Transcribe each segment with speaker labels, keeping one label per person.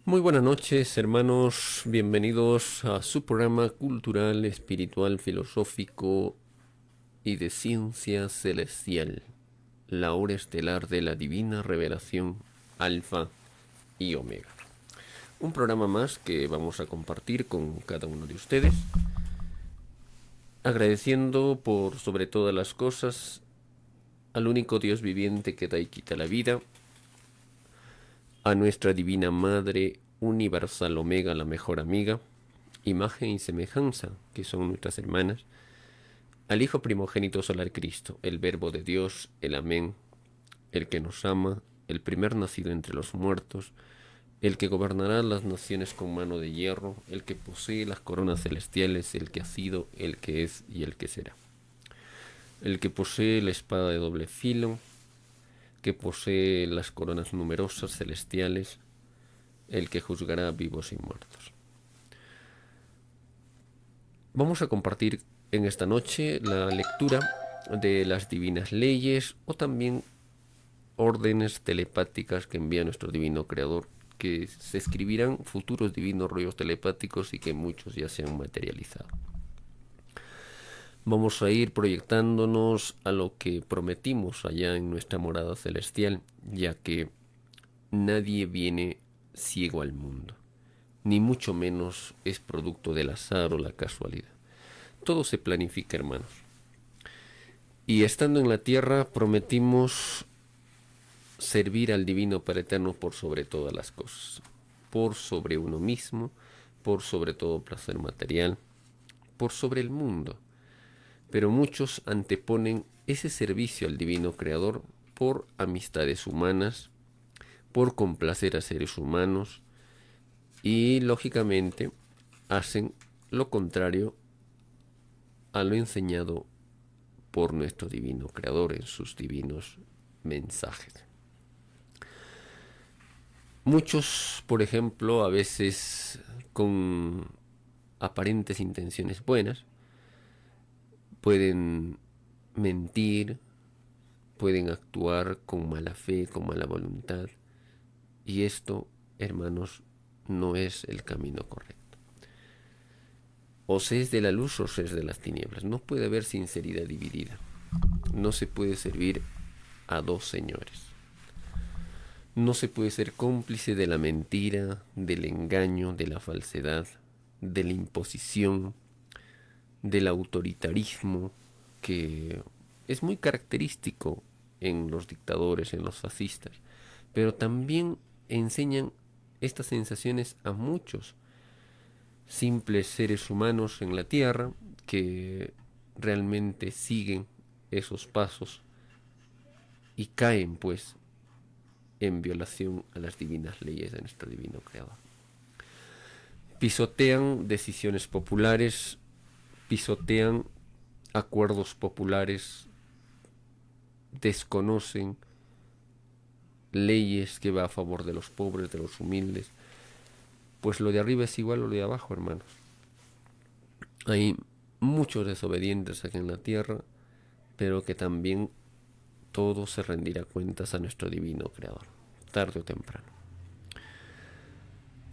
Speaker 1: Muy buenas noches, hermanos. Bienvenidos a su programa cultural, espiritual, filosófico y de ciencia celestial, la hora estelar de la divina revelación, Alfa y Omega. Un programa más que vamos a compartir con cada uno de ustedes, agradeciendo por sobre todas las cosas al único Dios viviente que da y quita la vida, a nuestra divina Madre Universal Omega, la mejor amiga, imagen y semejanza, que son nuestras hermanas, al Hijo primogénito solar Cristo, el Verbo de Dios, el Amén, el que nos ama, el primer nacido entre los muertos, el que gobernará las naciones con mano de hierro, el que posee las coronas celestiales, el que ha sido, el que es y el que será, el que posee la espada de doble filo, que posee las coronas numerosas celestiales, el que juzgará a vivos y muertos. Vamos a compartir en esta noche la lectura de las divinas leyes o también órdenes telepáticas que envía nuestro divino creador, que se escribirán futuros divinos rollos telepáticos y que muchos ya se han materializado. Vamos a ir proyectándonos a lo que prometimos allá en nuestra morada celestial, ya que nadie viene ciego al mundo, ni mucho menos es producto del azar o la casualidad. Todo se planifica, hermanos. Y estando en la tierra prometimos servir al Divino Padre Eterno por sobre todas las cosas, por sobre uno mismo, por sobre todo placer material, por sobre el mundo. Pero muchos anteponen ese servicio al Divino Creador por amistades humanas, por complacer a seres humanos y, lógicamente, hacen lo contrario a lo enseñado por nuestro Divino Creador en sus divinos mensajes. Muchos, por ejemplo, a veces con aparentes intenciones buenas, pueden mentir, pueden actuar con mala fe, con mala voluntad. Y esto, hermanos, no es el camino correcto. O se es de la luz o se es de las tinieblas. No puede haber sinceridad dividida. No se puede servir a dos señores. No se puede ser cómplice de la mentira, del engaño, de la falsedad, de la imposición, del autoritarismo, que es muy característico en los dictadores, en los fascistas, pero también enseñan estas sensaciones a muchos simples seres humanos en la tierra que realmente siguen esos pasos y caen pues en violación a las divinas leyes de nuestro divino creador. Pisotean decisiones populares, pisotean acuerdos populares, desconocen leyes que va a favor de los pobres, de los humildes. Pues lo de arriba es igual a lo de abajo, hermanos. Hay muchos desobedientes aquí en la tierra, pero que también todo se rendirá cuentas a nuestro divino creador, tarde o temprano.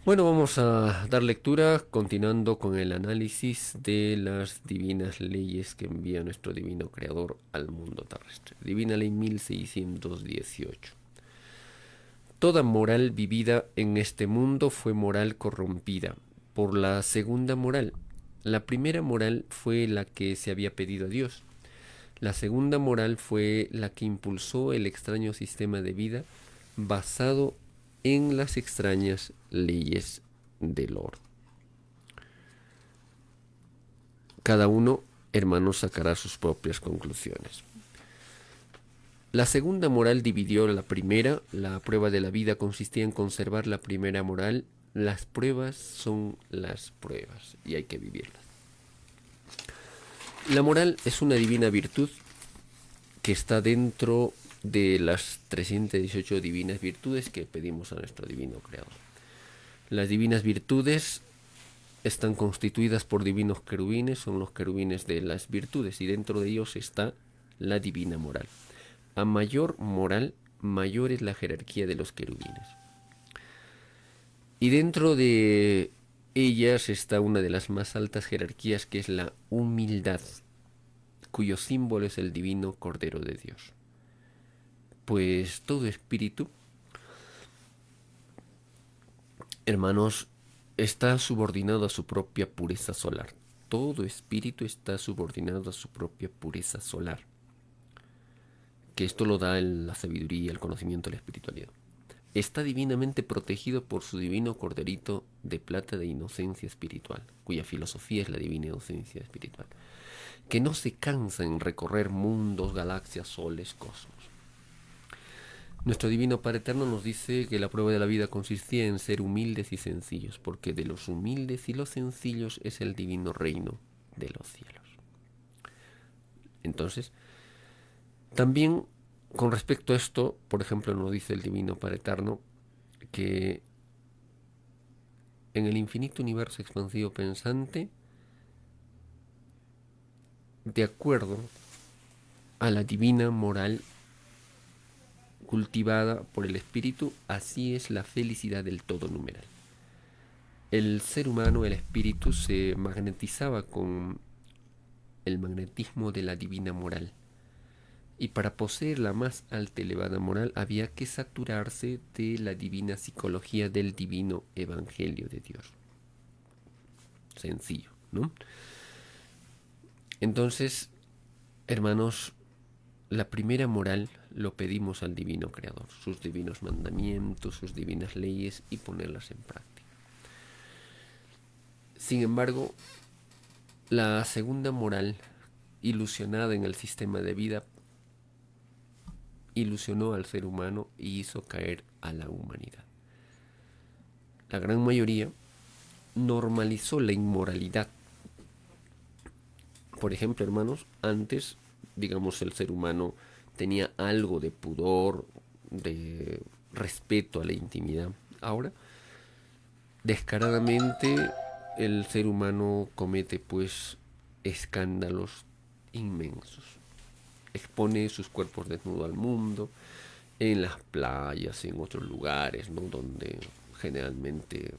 Speaker 1: Bueno, vamos a dar lectura continuando con el análisis de las divinas leyes que envía nuestro divino creador al mundo terrestre. Divina ley 1618. Toda moral vivida en este mundo fue moral corrompida por la segunda moral. La primera moral fue la que se había pedido a Dios. La segunda moral fue la que impulsó el extraño sistema de vida basado en las extrañas leyes del oro. Cada uno, hermanos, sacará sus propias conclusiones. La segunda moral dividió la primera. La prueba de la vida consistía en conservar la primera moral. Las pruebas son las pruebas y hay que vivirlas. La moral es una divina virtud que está dentro de las 318 divinas virtudes que pedimos a nuestro divino creador. Las divinas virtudes están constituidas por divinos querubines, son los querubines de las virtudes, y dentro de ellos está la divina moral. A mayor moral, mayor es la jerarquía de los querubines. Y dentro de ellas está una de las más altas jerarquías, que es la humildad, cuyo símbolo es el divino Cordero de Dios. Pues todo espíritu, hermanos, está subordinado a su propia pureza solar. Todo espíritu está subordinado a su propia pureza solar. Que esto lo da la sabiduría, el conocimiento, la espiritualidad. Está divinamente protegido por su divino corderito de plata de inocencia espiritual, cuya filosofía es la divina inocencia espiritual, que no se cansa en recorrer mundos, galaxias, soles, cosmos. Nuestro divino Padre Eterno nos dice que la prueba de la vida consistía en ser humildes y sencillos, porque de los humildes y los sencillos es el divino reino de los cielos. Entonces, también con respecto a esto, por ejemplo, nos dice el divino Padre Eterno que en el infinito universo expansivo pensante, de acuerdo a la divina moral cultivada por el espíritu, así es la felicidad del todo numeral. El ser humano, el espíritu, se magnetizaba con el magnetismo de la divina moral. Y para poseer la más alta y elevada moral había que saturarse de la divina psicología del divino evangelio de Dios. Sencillo, ¿no? Entonces, hermanos, la primera moral lo pedimos al divino creador, sus divinos mandamientos, sus divinas leyes y ponerlas en práctica. Sin embargo, la segunda moral, ilusionada en el sistema de vida, ilusionó al ser humano y hizo caer a la humanidad. La gran mayoría normalizó la inmoralidad. Por ejemplo, hermanos, antes, digamos, el ser humano tenía algo de pudor, de respeto a la intimidad. Ahora, descaradamente, el ser humano comete pues escándalos inmensos. Expone sus cuerpos desnudos al mundo, en las playas, en otros lugares, ¿no? Donde generalmente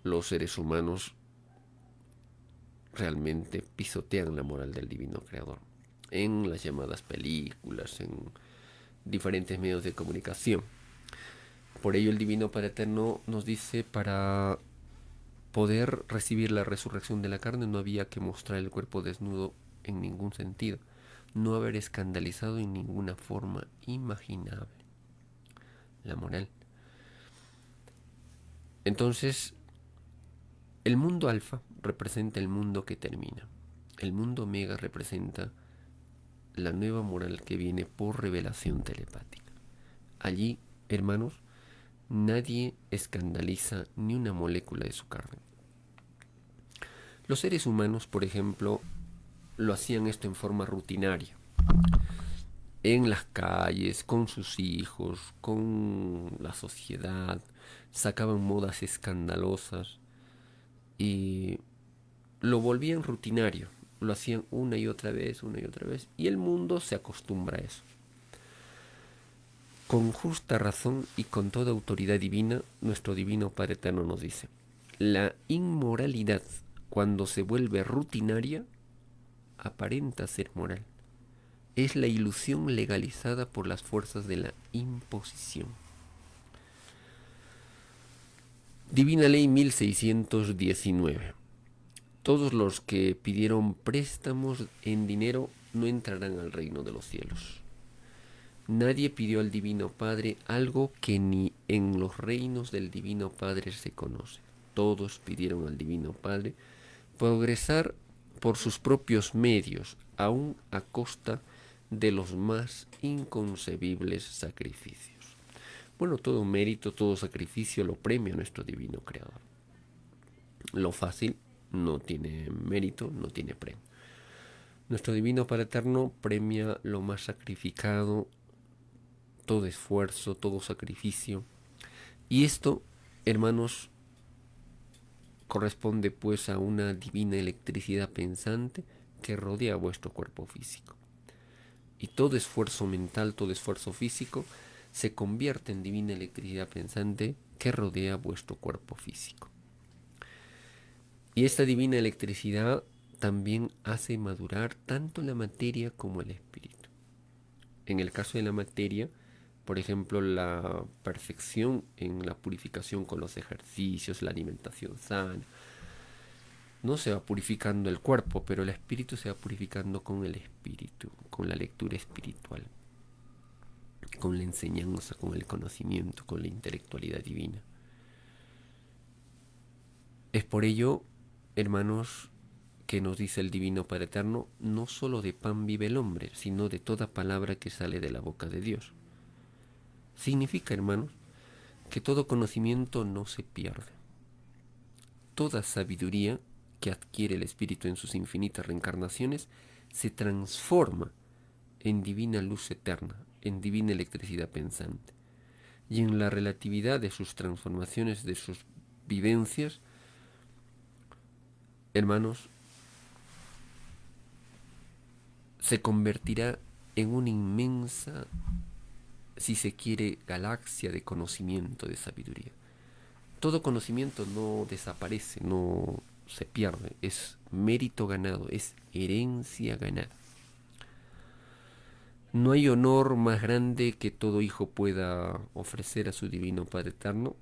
Speaker 1: los seres humanos realmente pisotean la moral del divino creador. En las llamadas películas, en diferentes medios de comunicación. Por ello el divino Padre Eterno nos dice, para poder recibir la resurrección de la carne no había que mostrar el cuerpo desnudo en ningún sentido, no haber escandalizado en ninguna forma imaginable. La moral. Entonces, el mundo alfa representa el mundo que termina. El mundo omega representa la nueva moral que viene por revelación telepática. Allí, hermanos, nadie escandaliza ni una molécula de su carne. Los seres humanos, por ejemplo, lo hacían esto en forma rutinaria. En las calles, con sus hijos, con la sociedad, sacaban modas escandalosas y lo volvían rutinario. Lo hacían una y otra vez, y el mundo se acostumbra a eso. Con justa razón y con toda autoridad divina, nuestro divino Padre Eterno nos dice: la inmoralidad, cuando se vuelve rutinaria, aparenta ser moral. Es la ilusión legalizada por las fuerzas de la imposición. Divina Ley 1619. Todos los que pidieron préstamos en dinero no entrarán al reino de los cielos. Nadie pidió al Divino Padre algo que ni en los reinos del Divino Padre se conoce. Todos pidieron al Divino Padre progresar por sus propios medios, aun a costa de los más inconcebibles sacrificios. Bueno, todo mérito, todo sacrificio lo premia nuestro Divino Creador. Lo fácil no tiene mérito, no tiene premio. Nuestro Divino Padre Eterno premia lo más sacrificado, todo esfuerzo, todo sacrificio. Y esto, hermanos, corresponde pues a una divina electricidad pensante que rodea vuestro cuerpo físico. Y todo esfuerzo mental, todo esfuerzo físico se convierte en divina electricidad pensante que rodea vuestro cuerpo físico. Y esta divina electricidad también hace madurar tanto la materia como el espíritu. En el caso de la materia, por ejemplo, la perfección en la purificación con los ejercicios, la alimentación sana, no se va purificando el cuerpo, pero el espíritu se va purificando con el espíritu, con la lectura espiritual, con la enseñanza, con el conocimiento, con la intelectualidad divina. Es por ello, hermanos, que nos dice el Divino Padre Eterno, no solo de pan vive el hombre, sino de toda palabra que sale de la boca de Dios. Significa, hermanos, que todo conocimiento no se pierde. Toda sabiduría que adquiere el Espíritu en sus infinitas reencarnaciones se transforma en divina luz eterna, en divina electricidad pensante. Y en la relatividad de sus transformaciones, de sus vivencias, hermanos, se convertirá en una inmensa, si se quiere, galaxia de conocimiento, de sabiduría. Todo conocimiento no desaparece, no se pierde, es mérito ganado, es herencia ganada. No hay honor más grande que todo hijo pueda ofrecer a su divino Padre Eterno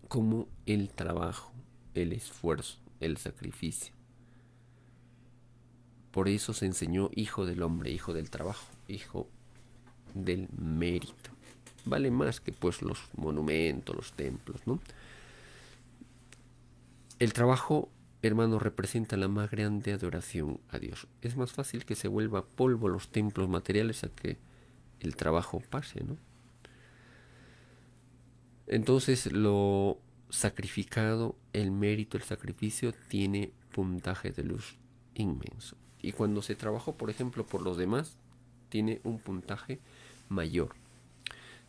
Speaker 1: como el trabajo, el esfuerzo, el sacrificio. Por eso se enseñó hijo del hombre, hijo del trabajo, hijo del mérito. Vale más que pues los monumentos, los templos, ¿no? El trabajo, hermano, representa la más grande adoración a Dios. Es más fácil que se vuelva polvo los templos materiales a que el trabajo pase, ¿no? Entonces lo sacrificado, el mérito, el sacrificio tiene puntaje de luz inmenso. Y cuando se trabajó, por ejemplo, por los demás, tiene un puntaje mayor.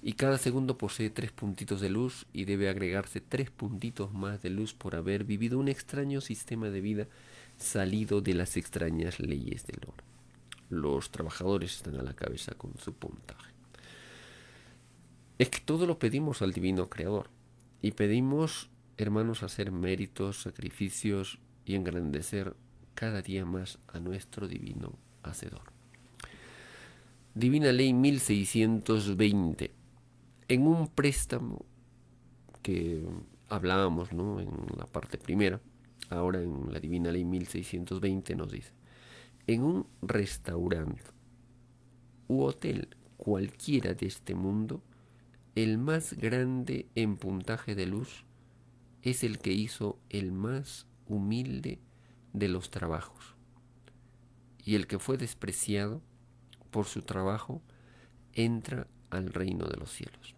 Speaker 1: Y cada segundo posee 3 puntitos de luz y debe agregarse 3 puntitos más de luz por haber vivido un extraño sistema de vida salido de las extrañas leyes del oro. Los trabajadores están a la cabeza con su puntaje. Es que todo lo pedimos al divino creador y pedimos, hermanos, hacer méritos, sacrificios y engrandecer cada día más a nuestro divino hacedor. Divina Ley 1620. En un préstamo que hablábamos, ¿no?, en la parte primera, ahora en la Divina Ley 1620 nos dice: en un restaurante u hotel cualquiera de este mundo, el más grande en puntaje de luz es el que hizo el más humilde de los trabajos, y el que fue despreciado por su trabajo entra al reino de los cielos.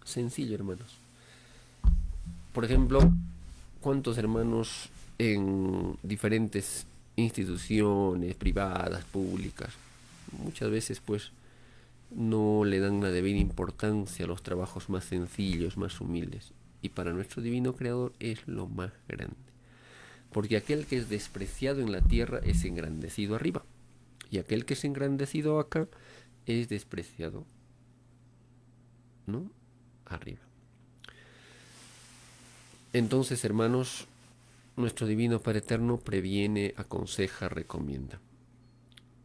Speaker 1: Sencillo, hermanos. Por ejemplo, ¿cuántos hermanos en diferentes instituciones privadas, públicas, muchas veces pues no le dan la debida importancia a los trabajos más sencillos, más humildes? Y para nuestro divino creador es lo más grande. Porque aquel que es despreciado en la tierra es engrandecido arriba. Y aquel que es engrandecido acá es despreciado, ¿no?, arriba. Entonces, hermanos, nuestro divino Padre Eterno previene, aconseja, recomienda.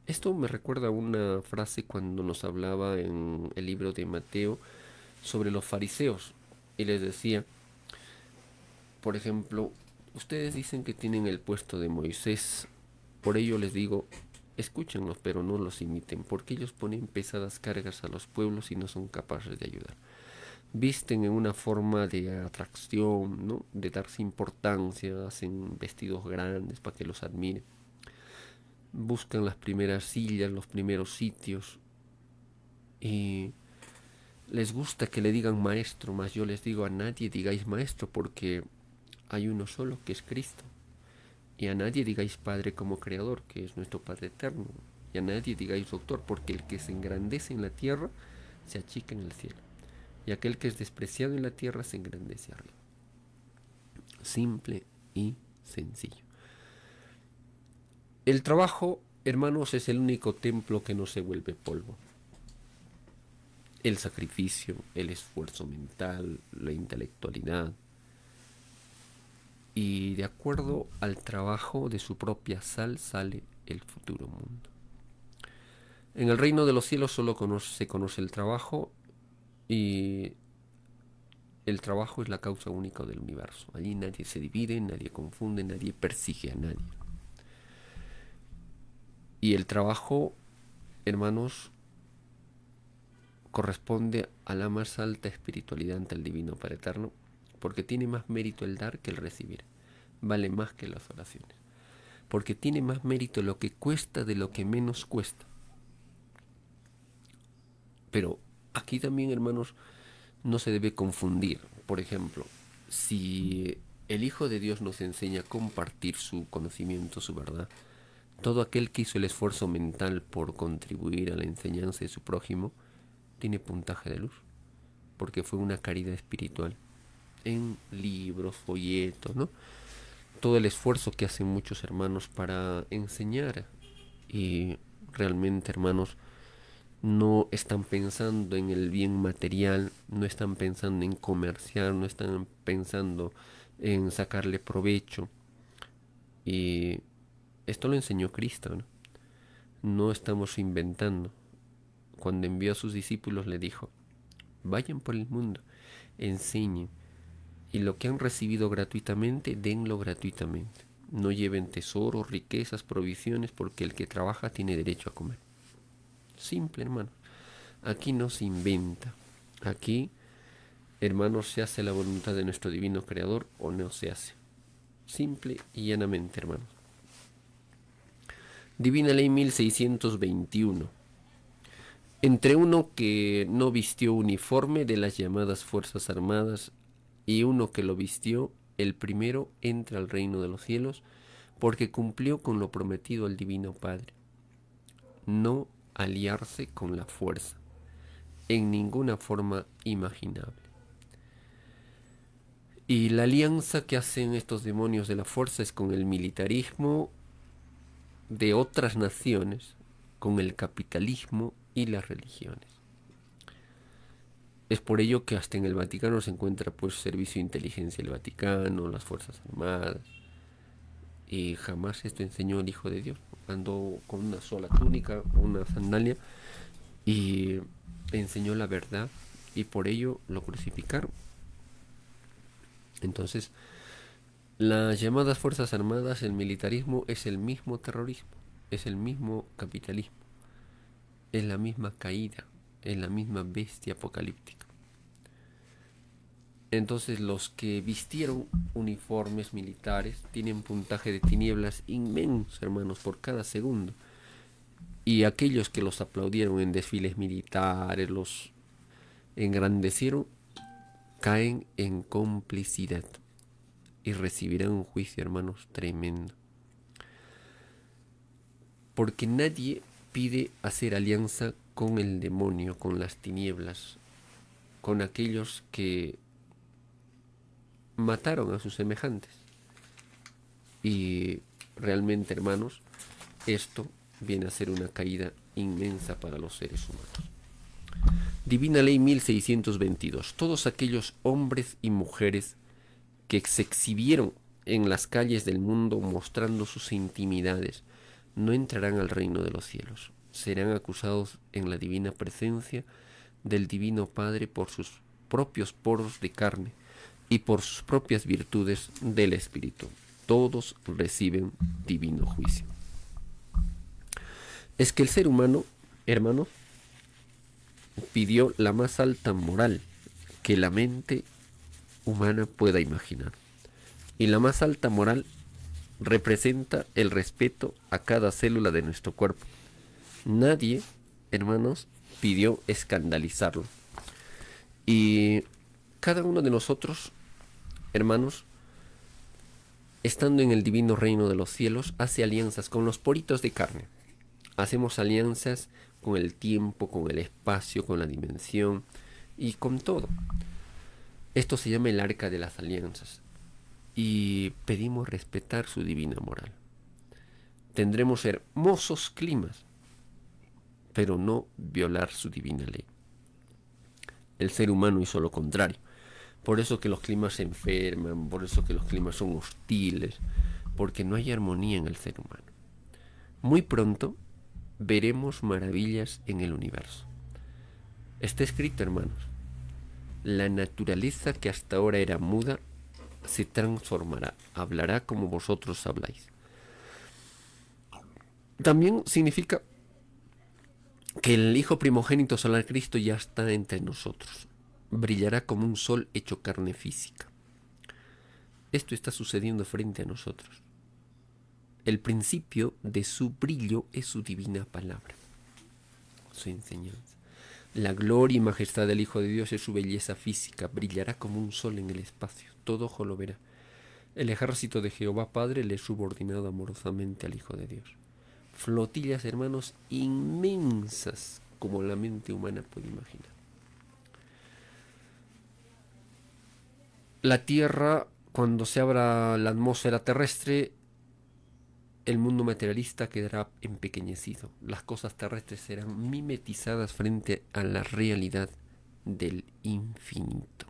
Speaker 1: Esto me recuerda una frase cuando nos hablaba en el libro de Mateo sobre los fariseos. Y les decía, por ejemplo, ustedes dicen que tienen el puesto de Moisés. Por ello les digo, escúchenlos, pero no los imiten, porque ellos ponen pesadas cargas a los pueblos y no son capaces de ayudar. Visten en una forma de atracción, ¿no?, de darse importancia, hacen vestidos grandes para que los admiren. Buscan las primeras sillas, los primeros sitios, y les gusta que le digan maestro, mas yo les digo, a nadie digáis maestro, porque hay uno solo, que es Cristo. Y a nadie digáis Padre como Creador, que es nuestro Padre Eterno. Y a nadie digáis Doctor, porque el que se engrandece en la tierra se achica en el cielo. Y aquel que es despreciado en la tierra se engrandece arriba. Simple y sencillo. El trabajo, hermanos, es el único templo que no se vuelve polvo. el sacrificio, el esfuerzo mental, la intelectualidad, y de acuerdo al trabajo de su propia sal sale el futuro mundo. En el reino de los cielos solo se conoce el trabajo, y el trabajo es la causa única del universo. Allí nadie se divide, nadie confunde, nadie persigue a nadie. Y el trabajo, hermanos, corresponde a la más alta espiritualidad ante el Divino Padre Eterno, porque tiene más mérito el dar que el recibir. Vale más que las oraciones. Porque tiene más mérito lo que cuesta de lo que menos cuesta. Pero aquí también, hermanos, no se debe confundir. Por ejemplo, si el Hijo de Dios nos enseña a compartir su conocimiento, su verdad, todo aquel que hizo el esfuerzo mental por contribuir a la enseñanza de su prójimo tiene puntaje de luz, porque fue una caridad espiritual en libros, folletos, ¿no? Todo el esfuerzo que hacen muchos hermanos para enseñar, y realmente, hermanos, no están pensando en el bien material, no están pensando en comerciar, no están pensando en sacarle provecho. Y esto lo enseñó Cristo, ¿no? No estamos inventando. Cuando envió a sus discípulos le dijo: vayan por el mundo, enseñen, y lo que han recibido gratuitamente, denlo gratuitamente. No lleven tesoros, riquezas, provisiones, porque el que trabaja tiene derecho a comer. Simple, hermano. Aquí no se inventa. Aquí, hermanos, se hace la voluntad de nuestro divino Creador o no se hace. Simple y llanamente, hermanos. Divina Ley 1621. Entre uno que no vistió uniforme de las llamadas Fuerzas Armadas y uno que lo vistió, el primero entra al reino de los cielos, porque cumplió con lo prometido al Divino Padre. No aliarse con la fuerza, en ninguna forma imaginable. Y la alianza que hacen estos demonios de la fuerza es con el militarismo de otras naciones, con el capitalismo y las religiones. Es por ello que hasta en el Vaticano se encuentra pues Servicio de Inteligencia del Vaticano, las Fuerzas Armadas, y jamás esto enseñó el Hijo de Dios. Andó con una sola túnica, una sandalia, y enseñó la verdad, y por ello lo crucificaron. Entonces, las llamadas Fuerzas Armadas, el militarismo, es el mismo terrorismo, es el mismo capitalismo, es la misma caída, es la misma bestia apocalíptica. Entonces los que vistieron uniformes militares tienen puntaje de tinieblas inmenso, hermanos, por cada segundo. Y aquellos que los aplaudieron en desfiles militares, los engrandecieron, caen en complicidad y recibirán un juicio, hermanos, tremendo. Porque nadie pide hacer alianza con el demonio, con las tinieblas, con aquellos que mataron a sus semejantes. Y realmente, hermanos, esto viene a ser una caída inmensa para los seres humanos. Divina Ley 1622. Todos aquellos hombres y mujeres que se exhibieron en las calles del mundo mostrando sus intimidades no entrarán al reino de los cielos. Serán acusados en la divina presencia del Divino Padre por sus propios poros de carne y por sus propias virtudes del Espíritu. Todos reciben divino juicio. Es que el ser humano, hermanos, pidió la más alta moral que la mente humana pueda imaginar. Y la más alta moral representa el respeto a cada célula de nuestro cuerpo. Nadie, hermanos, pidió escandalizarlo. Y cada uno de nosotros, hermanos, estando en el divino reino de los cielos, hace alianzas con los poritos de carne. Hacemos alianzas con el tiempo, con el espacio, con la dimensión y con todo. Esto se llama el arca de las alianzas. Y pedimos respetar su divina moral. Tendremos hermosos climas, pero no violar su divina ley. El ser humano hizo lo contrario. Por eso que los climas se enferman, por eso que los climas son hostiles, porque no hay armonía en el ser humano. Muy pronto veremos maravillas en el universo. Está escrito, hermanos, la naturaleza que hasta ahora era muda se transformará, hablará como vosotros habláis. También significa que el Hijo primogénito solar Cristo ya está entre nosotros. Brillará como un sol hecho carne física. Esto está sucediendo frente a nosotros. El principio de su brillo es su divina palabra, su enseñanza. La gloria y majestad del Hijo de Dios es su belleza física. Brillará como un sol en el espacio. Todo ojo lo verá. El ejército de Jehová Padre le es subordinado amorosamente al Hijo de Dios. Flotillas, hermanos, inmensas como la mente humana puede imaginar. La Tierra, cuando se abra la atmósfera terrestre, el mundo materialista quedará empequeñecido. Las cosas terrestres serán mimetizadas frente a la realidad del infinito.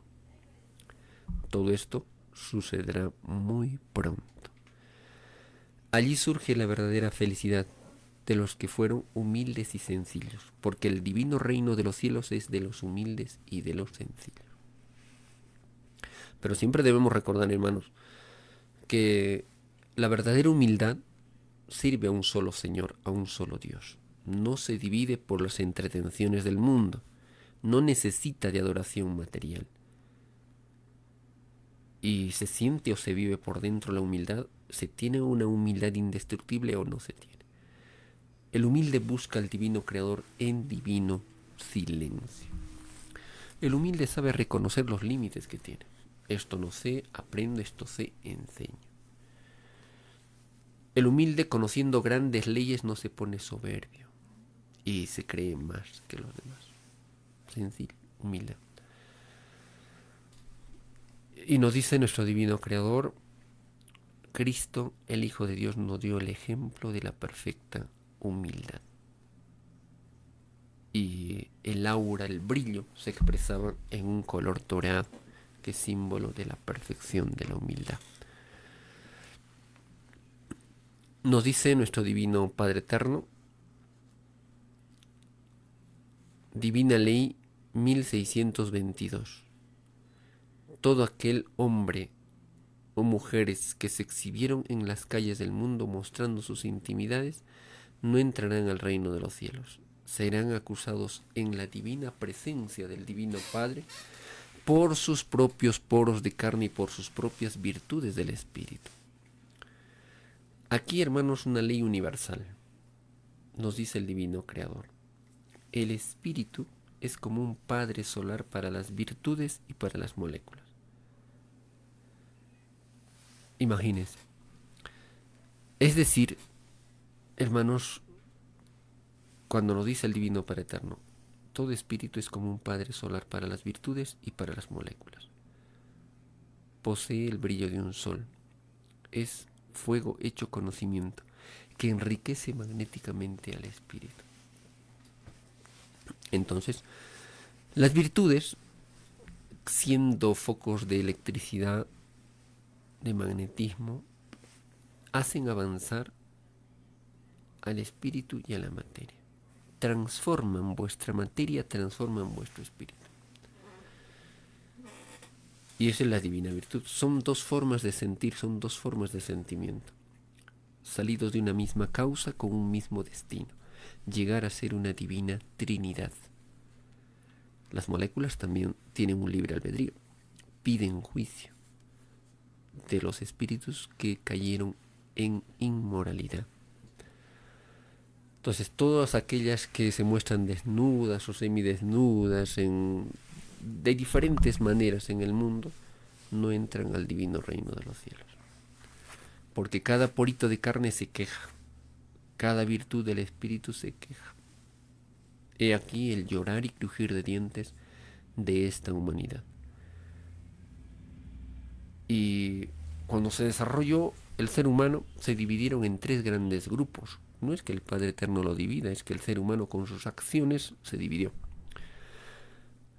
Speaker 1: Todo esto sucederá muy pronto. Allí surge la verdadera felicidad de los que fueron humildes y sencillos, porque el divino reino de los cielos es de los humildes y de los sencillos. Pero siempre debemos recordar, hermanos, que la verdadera humildad sirve a un solo Señor, a un solo Dios. No se divide por las entretenciones del mundo, no necesita de adoración material. Y se siente o se vive por dentro la humildad, se tiene una humildad indestructible o no se tiene. El humilde busca al divino creador en divino silencio. El humilde sabe reconocer los límites que tiene. Esto no sé, aprendo, esto sé, enseño. El humilde, conociendo grandes leyes, no se pone soberbio y se cree más que los demás. Sencillo, humilde. Y nos dice nuestro divino creador, Cristo, el Hijo de Dios, nos dio el ejemplo de la perfecta humildad. Y el aura, el brillo, se expresaba en un color dorado, que es símbolo de la perfección de la humildad. Nos dice nuestro divino Padre Eterno, Divina Ley 1622. Todo aquel hombre o mujeres que se exhibieron en las calles del mundo mostrando sus intimidades no entrarán al reino de los cielos. Serán acusados en la divina presencia del Divino Padre por sus propios poros de carne y por sus propias virtudes del Espíritu. Aquí, hermanos, una ley universal. Nos dice el Divino Creador. El Espíritu es como un padre solar para las virtudes y para las moléculas. Imagínense. Es decir, hermanos, cuando nos dice el Divino Padre Eterno, todo espíritu es como un padre solar para las virtudes y para las moléculas. Posee el brillo de un sol. Es fuego hecho conocimiento, que enriquece magnéticamente al espíritu. Entonces, las virtudes, siendo focos de electricidad, de magnetismo, hacen avanzar al espíritu y a la materia. Transforman vuestra materia, transforman vuestro espíritu. Y esa es la divina virtud. Son dos formas de sentir, son dos formas de sentimiento, salidos de una misma causa con un mismo destino, llegar a ser una divina Trinidad. Las moléculas también tienen un libre albedrío, piden juicio de los espíritus que cayeron en inmoralidad. Entonces, todas aquellas que se muestran desnudas o semidesnudas de diferentes maneras en el mundo, no entran al divino reino de los cielos. Porque cada porito de carne se queja, cada virtud del espíritu se queja. He aquí el llorar y crujir de dientes de esta humanidad. Y cuando se desarrolló el ser humano, se dividieron en tres grandes grupos. No es que el Padre Eterno lo divida, es que el ser humano con sus acciones se dividió.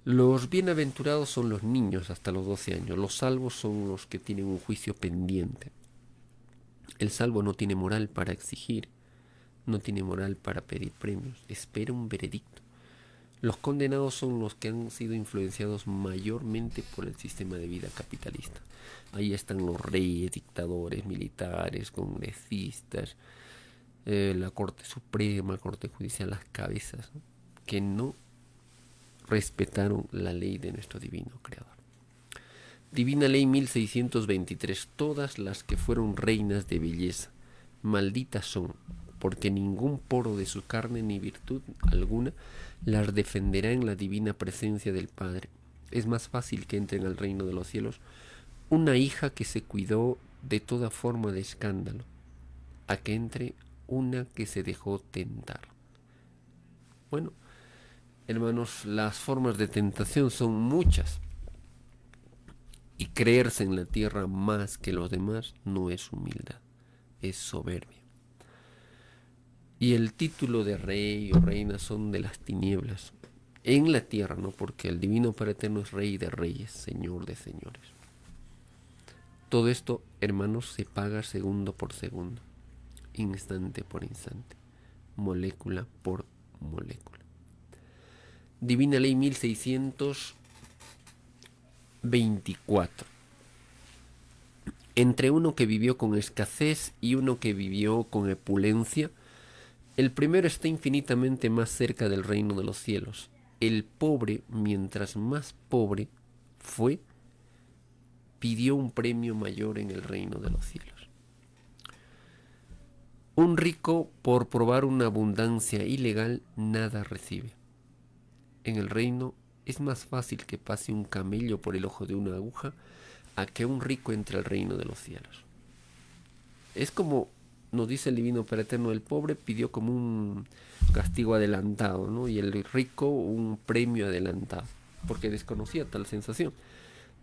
Speaker 1: Los bienaventurados son los niños hasta los 12 años. Los salvos son los que tienen un juicio pendiente. El salvo no tiene moral para exigir, no tiene moral para pedir premios, espera un veredicto. Los condenados son los que han sido influenciados mayormente por el sistema de vida capitalista. Ahí están los reyes, dictadores, militares, congresistas, la Corte Suprema, Corte Judicial, las cabezas, ¿no?, que no respetaron la ley de nuestro divino Creador. Divina Ley 1623. Todas las que fueron reinas de belleza, malditas son, porque ningún poro de su carne ni virtud alguna las defenderá en la divina presencia del Padre. Es más fácil que entren al reino de los cielos una hija que se cuidó de toda forma de escándalo, a que entre una que se dejó tentar. Bueno, hermanos, las formas de tentación son muchas. Y creerse en la tierra más que los demás no es humildad, es soberbia. Y el título de rey o reina son de las tinieblas en la tierra, ¿no? Porque el Divino Padre Eterno es Rey de reyes, Señor de señores. Todo esto, hermanos, se paga segundo por segundo, instante por instante, molécula por molécula. Divina Ley 1624. Entre uno que vivió con escasez y uno que vivió con opulencia, el primero está infinitamente más cerca del reino de los cielos. El pobre, mientras más pobre fue, pidió un premio mayor en el reino de los cielos. Un rico, por probar una abundancia ilegal, nada recibe. En el reino es más fácil que pase un camello por el ojo de una aguja a que un rico entre al reino de los cielos. Es como nos dice el Divino Padre Eterno, el pobre pidió como un castigo adelantado, ¿no? Y el rico un premio adelantado, porque desconocía tal sensación.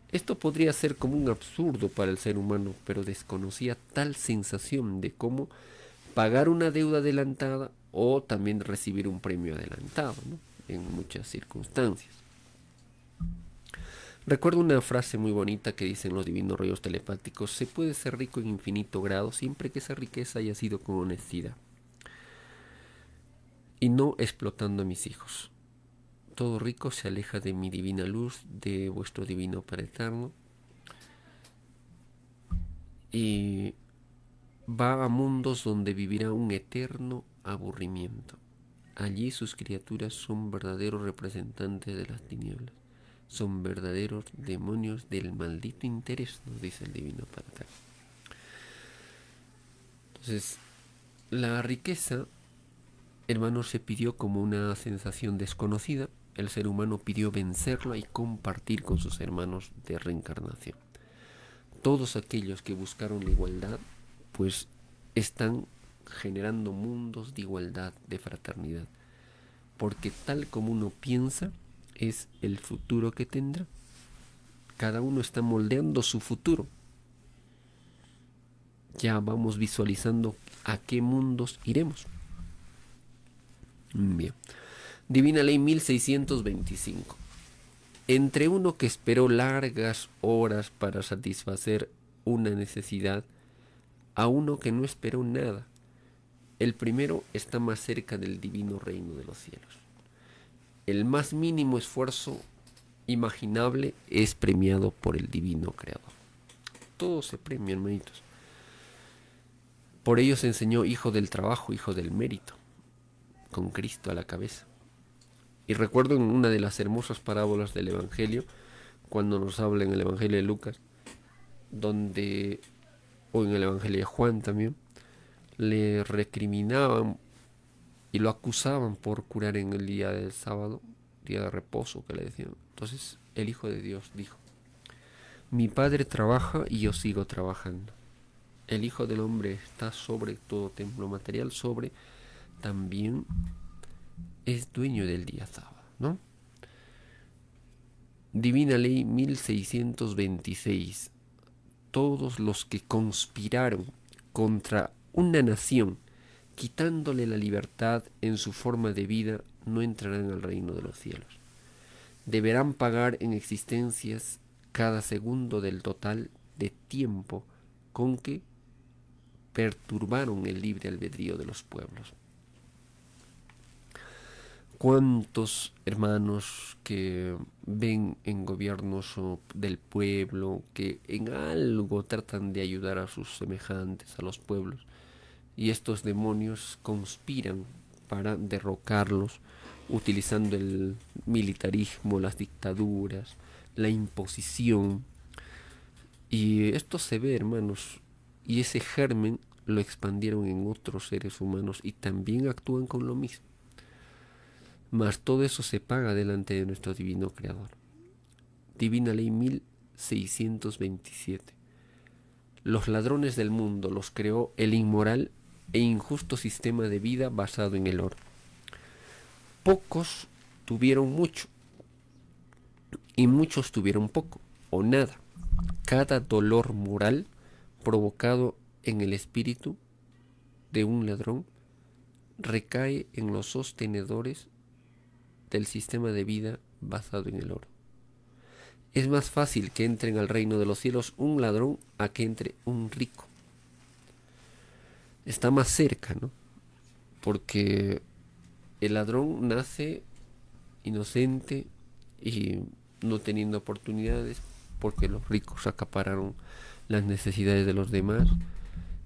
Speaker 1: Esto podría ser como un absurdo para el ser humano, pero desconocía tal sensación de cómo pagar una deuda adelantada o también recibir un premio adelantado, ¿no?, en muchas circunstancias. Recuerdo una frase muy bonita que dicen los divinos rollos telepáticos: se puede ser rico en infinito grado siempre que esa riqueza haya sido con honestidad y no explotando a mis hijos. Todo rico se aleja de mi divina luz, de vuestro divino Padre Eterno, y va a mundos donde vivirá un eterno aburrimiento. Allí sus criaturas son verdaderos representantes de las tinieblas, son verdaderos demonios del maldito interés, nos dice el Divino Padre Eterno. Entonces, la riqueza, hermanos, se pidió como una sensación desconocida. El ser humano pidió vencerla y compartir con sus hermanos de reencarnación. Todos aquellos que buscaron la igualdad, pues están generando mundos de igualdad, de fraternidad, porque tal como uno piensa es el futuro que tendrá. Cada uno está moldeando su futuro. Ya vamos visualizando a qué mundos iremos. Bien. Divina Ley 1625. Entre uno que esperó largas horas para satisfacer una necesidad a uno que no esperó nada, el primero está más cerca del divino reino de los cielos. El más mínimo esfuerzo imaginable es premiado por el divino Creador. Todo se premia, hermanitos. Por ello se enseñó hijo del trabajo, hijo del mérito, con Cristo a la cabeza. Y recuerdo en una de las hermosas parábolas del Evangelio, cuando nos habla en el Evangelio de Lucas, donde, o en el Evangelio de Juan también, le recriminaban y lo acusaban por curar en el día del sábado, día de reposo que le decían. Entonces el Hijo de Dios dijo: mi Padre trabaja y yo sigo trabajando. El Hijo del Hombre está sobre todo templo material, sobre también es dueño del día sábado, ¿no? Divina Ley 1626. Todos los que conspiraron contra una nación, quitándole la libertad en su forma de vida, no entrarán al reino de los cielos. deberán pagar en existencias cada segundo del total de tiempo con que perturbaron el libre albedrío de los pueblos. ¿Cuántos hermanos que ven en gobiernos del pueblo, que en algo tratan de ayudar a sus semejantes, a los pueblos, y estos demonios conspiran para derrocarlos utilizando el militarismo, las dictaduras, la imposición? Y esto se ve, hermanos, y ese germen lo expandieron en otros seres humanos y también actúan con lo mismo. Mas todo eso se paga delante de nuestro divino Creador. Divina Ley 1627. Los ladrones del mundo los creó el inmoral e injusto sistema de vida basado en el oro. Pocos tuvieron mucho y muchos tuvieron poco o nada. Cada dolor moral provocado en el espíritu de un ladrón recae en los sostenedores del sistema de vida basado en el oro. Es más fácil que entren al reino de los cielos un ladrón a que entre un rico. Está más cerca, ¿no? Porque el ladrón nace inocente y no teniendo oportunidades, porque los ricos acapararon las necesidades de los demás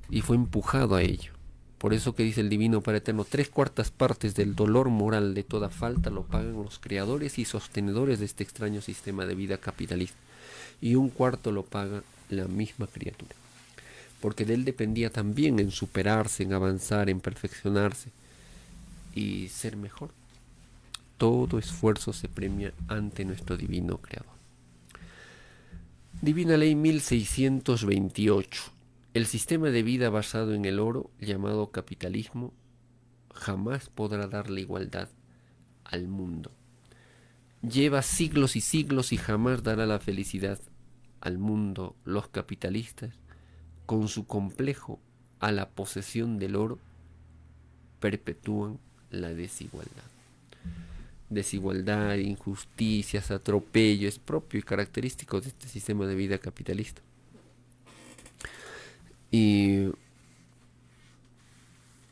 Speaker 1: y fue empujado a ello. Por eso que dice el Divino Padre Eterno, 3/4 partes del dolor moral de toda falta lo pagan los creadores y sostenedores de este extraño sistema de vida capitalista, y 1/4 lo paga la misma criatura, porque de él dependía también en superarse, en avanzar, en perfeccionarse y ser mejor. Todo esfuerzo se premia ante nuestro divino Creador. Divina Ley 1628. El sistema de vida basado en el oro, llamado capitalismo, jamás podrá darle igualdad al mundo. Lleva siglos y siglos y jamás dará la felicidad al mundo. Los capitalistas, con su complejo a la posesión del oro, perpetúan la desigualdad. Desigualdad, injusticias, atropello es propio y característico de este sistema de vida capitalista. Y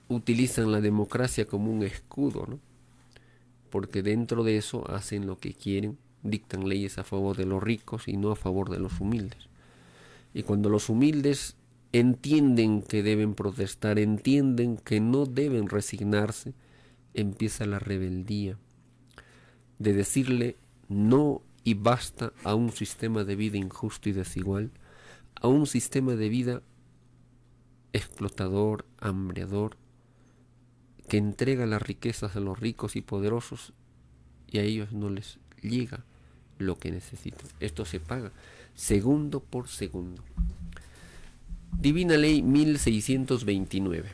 Speaker 1: utilizan la democracia como un escudo, ¿no? Porque dentro de eso hacen lo que quieren, dictan leyes a favor de los ricos y no a favor de los humildes. Y cuando los humildes entienden que deben protestar, entienden que no deben resignarse, empieza la rebeldía de decirle no y basta a un sistema de vida injusto y desigual, a un sistema de vida explotador, hambreador, que entrega las riquezas a los ricos y poderosos y a ellos no les llega lo que necesitan. Esto se paga segundo por segundo. Divina Ley 1629.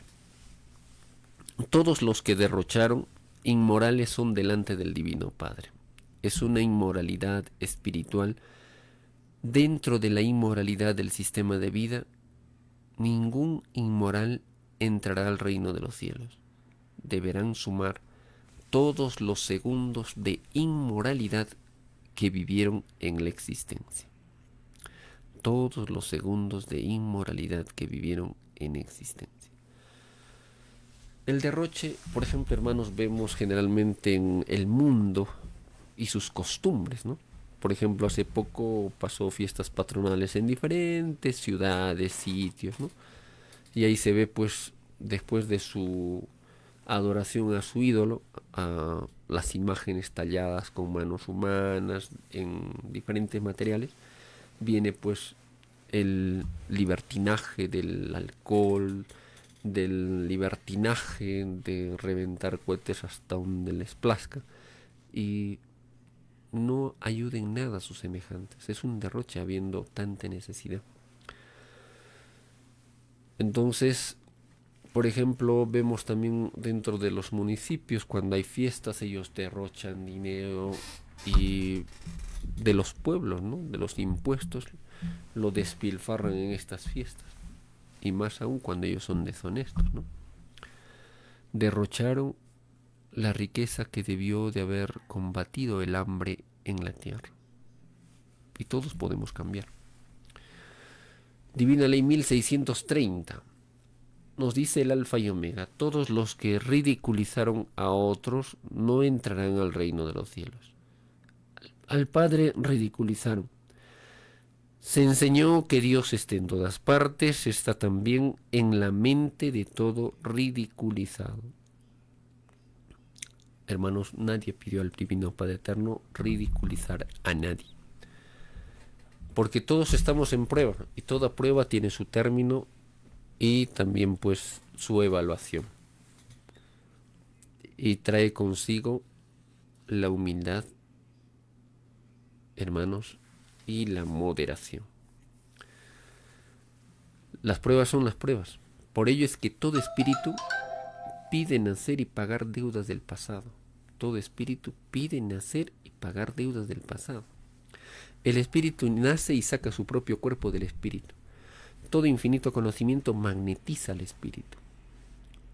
Speaker 1: Todos los que derrocharon inmorales son delante del Divino Padre. Es una inmoralidad espiritual. Dentro de la inmoralidad del sistema de vida, ningún inmoral entrará al reino de los cielos. Deberán sumar todos los segundos de inmoralidad que vivieron en la existencia. Todos los segundos de inmoralidad que vivieron en existencia. El derroche, por ejemplo, hermanos, vemos generalmente en el mundo y sus costumbres, ¿no? Por ejemplo, hace poco pasó fiestas patronales en diferentes ciudades, sitios, ¿no? Y ahí se ve, pues, después de su adoración a su ídolo, a las imágenes talladas con manos humanas en diferentes materiales, viene pues el libertinaje del alcohol, del libertinaje de reventar cohetes hasta donde les plazca, y no ayuda en nada a sus semejantes. Es un derroche habiendo tanta necesidad. Entonces, por ejemplo, vemos también dentro de los municipios, cuando hay fiestas, ellos derrochan dinero, y de los pueblos, ¿no? De los impuestos, lo despilfarran en estas fiestas. Y más aún cuando ellos son deshonestos, ¿no? Derrocharon la riqueza que debió de haber combatido el hambre en la tierra. Y todos podemos cambiar. Divina Ley 1630. Nos dice el Alfa y Omega: todos los que ridiculizaron a otros no entrarán al reino de los cielos. Al Padre ridiculizaron. Se enseñó que Dios está en todas partes, está también en la mente de todo ridiculizado. Hermanos, nadie pidió al Divino Padre Eterno ridiculizar a nadie. Porque todos estamos en prueba, y toda prueba tiene su término y también pues su evaluación. Y trae consigo la humildad, hermanos, y la moderación. Las pruebas son las pruebas. Por ello es que todo espíritu pide nacer y pagar deudas del pasado. Todo espíritu pide nacer y pagar deudas del pasado. El espíritu nace y saca su propio cuerpo del espíritu. Todo infinito conocimiento magnetiza al espíritu.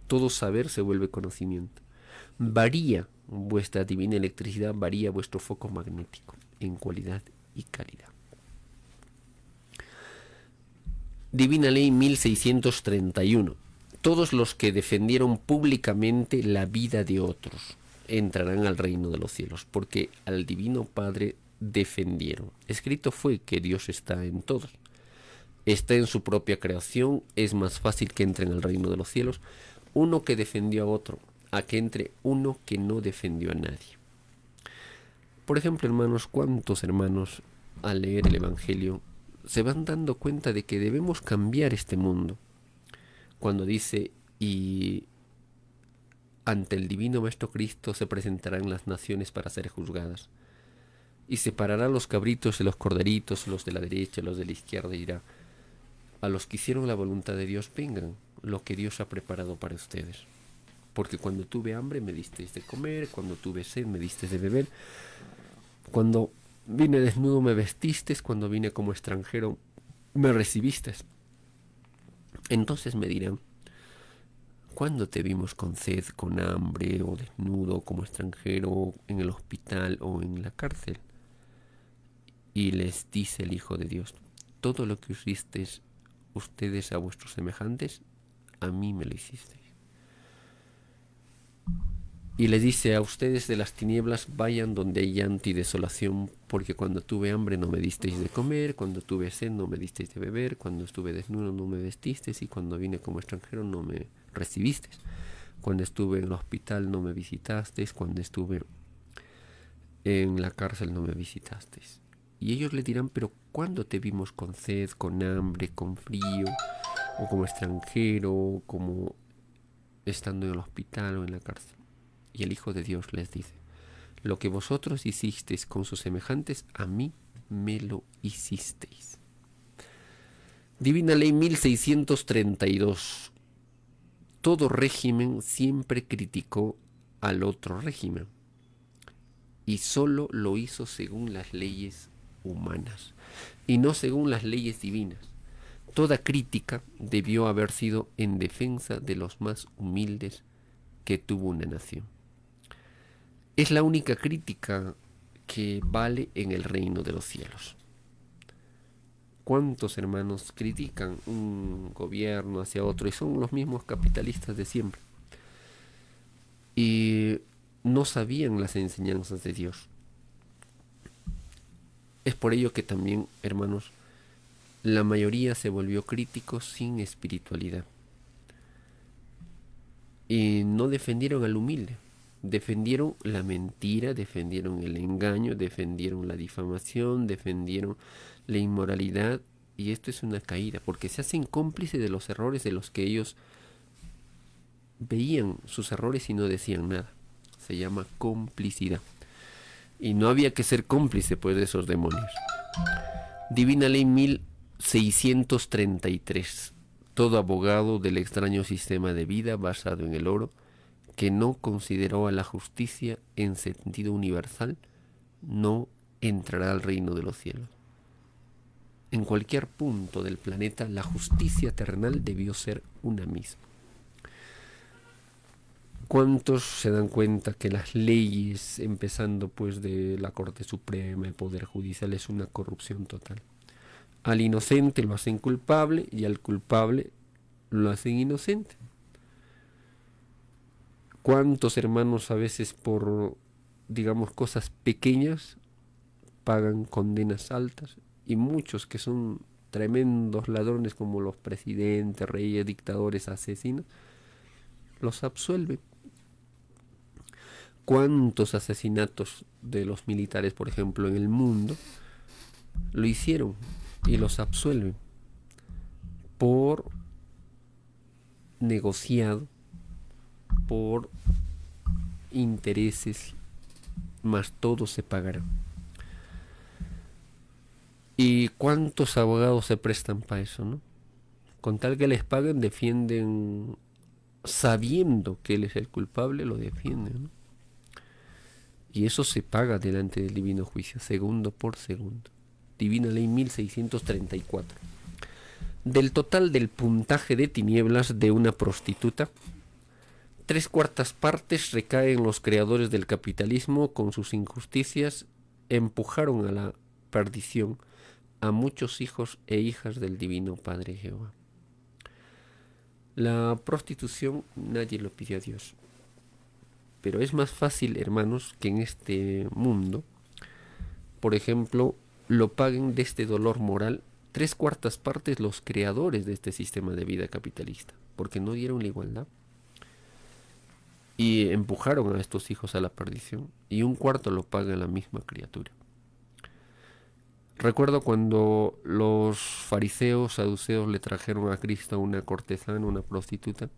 Speaker 1: Todo saber se vuelve conocimiento. Varía vuestra divina electricidad, varía vuestro foco magnético en cualidad y calidad. Divina Ley 1631. Todos los que defendieron públicamente la vida de otros entrarán al reino de los cielos, porque al Divino Padre defendieron. Escrito fue que Dios está en todos. Está en su propia creación. Es más fácil que entre en el reino de los cielos uno que defendió a otro, a que entre uno que no defendió a nadie. Por ejemplo, hermanos, ¿cuántos hermanos al leer el Evangelio se van dando cuenta de que debemos cambiar este mundo? Cuando dice: y ante el divino Maestro Cristo se presentarán las naciones para ser juzgadas, y separará los cabritos y los corderitos, los de la derecha y los de la izquierda, y dirá: a los que hicieron la voluntad de Dios, vengan, lo que Dios ha preparado para ustedes. Porque cuando tuve hambre me disteis de comer, cuando tuve sed me disteis de beber, cuando vine desnudo me vestisteis, cuando vine como extranjero me recibisteis. Entonces me dirán: ¿cuándo te vimos con sed, con hambre, o desnudo, como extranjero, en el hospital o en la cárcel? Y les dice el Hijo de Dios: todo lo que hicisteis ustedes a vuestros semejantes, a mí me lo hicisteis. Y les dice: a ustedes de las tinieblas, vayan donde hay llanto y desolación, porque cuando tuve hambre no me disteis de comer, cuando tuve sed no me disteis de beber, cuando estuve desnudo no me vestisteis, y cuando vine como extranjero no me recibisteis. Cuando estuve en el hospital no me visitasteis, cuando estuve en la cárcel no me visitasteis. Y ellos le dirán: pero ¿cuándo te vimos con sed, con hambre, con frío, o como extranjero, como estando en el hospital o en la cárcel? Y el Hijo de Dios les dice: lo que vosotros hicisteis con sus semejantes, a mí me lo hicisteis. Divina Ley 1632. Todo régimen siempre criticó al otro régimen, y solo lo hizo según las leyes humanas y no según las leyes divinas. Toda crítica debió haber sido en defensa de los más humildes que tuvo una nación. Es la única crítica que vale en el reino de los cielos. ¿Cuántos hermanos critican un gobierno hacia otro y son los mismos capitalistas de siempre? Y no sabían las enseñanzas de Dios. Es por ello que también, hermanos, la mayoría se volvió críticos sin espiritualidad. Y no defendieron al humilde. Defendieron la mentira, defendieron el engaño, defendieron la difamación, defendieron la inmoralidad. Y esto es una caída, porque se hacen cómplices de los errores de los que ellos veían sus errores y no decían nada. Se llama complicidad. Y no había que ser cómplice pues de esos demonios. Divina Ley 1633. Todo abogado del extraño sistema de vida basado en el oro, que no consideró a la justicia en sentido universal, no entrará al reino de los cielos. En cualquier punto del planeta, la justicia terrenal debió ser una misma. ¿Cuántos se dan cuenta que las leyes, empezando pues de la Corte Suprema, el Poder Judicial, es una corrupción total? Al inocente lo hacen culpable y al culpable lo hacen inocente. ¿Cuántos hermanos a veces por, digamos, cosas pequeñas pagan condenas altas? Y muchos que son tremendos ladrones como los presidentes, reyes, dictadores, asesinos, los absuelven. ¿Cuántos asesinatos de los militares, por ejemplo, en el mundo lo hicieron y los absuelven por negociado, por intereses, más todo se pagará? ¿Y cuántos abogados se prestan para eso, no? Con tal que les paguen, defienden, sabiendo que él es el culpable, lo defienden, ¿no? Y eso se paga delante del divino juicio, segundo por segundo. Divina Ley 1634. Del total del puntaje de tinieblas de una prostituta, 3/4 partes recaen en los creadores del capitalismo. Con sus injusticias empujaron a la perdición a muchos hijos e hijas del Divino Padre Jehová. La prostitución nadie lo pidió a Dios. Pero es más fácil, hermanos, que en este mundo, por ejemplo, lo paguen de este dolor moral 3/4 partes los creadores de este sistema de vida capitalista, porque no dieron la igualdad y empujaron a estos hijos a la perdición, y 1/4 lo paga la misma criatura. Recuerdo cuando los fariseos, saduceos le trajeron a Cristo a una cortesana, una prostituta,